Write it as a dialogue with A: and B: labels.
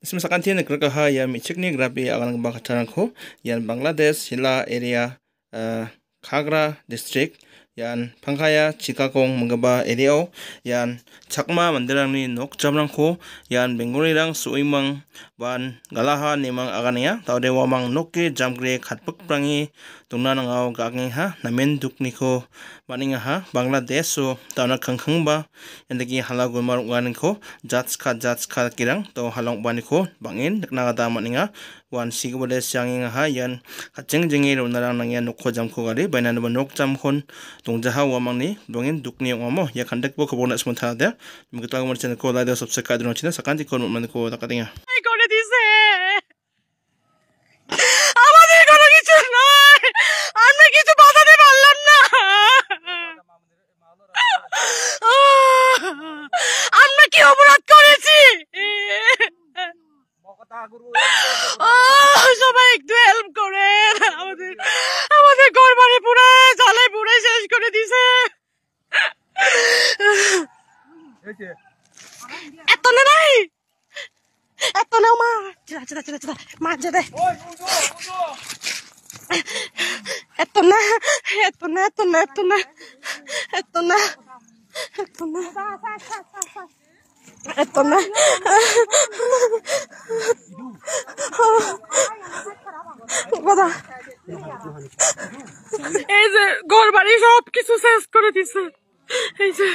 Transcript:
A: Isma sakanti nagragaha ya michikni grabe agang bakacharangko yan Bangladesh hila area Kagra district yan Panghaya Chittagong manggaba area yan chakma mandirangni nok jamrangko yan Bengalirang suimang ban galaha nemang agania taude wamang nokke jamgre khatpakprangi tungna nangau gagengha namen dukniko maningaha Bangladesh so tauna khangkhangba yandagi halagun marungwaniko jatska kirang to halong baniko bangin naknagata maninga wan sigobode siangingaha yan kacengjengi runarang nangya nokko jamko gari bainanaba nok jamkon tongjaha wamangni bangin dukni wamo ya khandakbo khobona smonthade migtang marchen ko laida subscribe kadron china sakanti kon manko takatinga
B: করে দিছে আমাদের কোনো কিছু নয় আমরা কিছু বাঁচাতে পারলাম না আমরা কি অপরাধ করেছি সবাই একটু হেল্প করেন আমাদের আমাদের ঘর বাড়ি পুরো জ্বালায় পুরো শেষ করে দিছে এত না নাই eto na ma cira manja deh eto na এই যে ঘর বাড়ি সব কিছু শেষ করে দিছে এই যে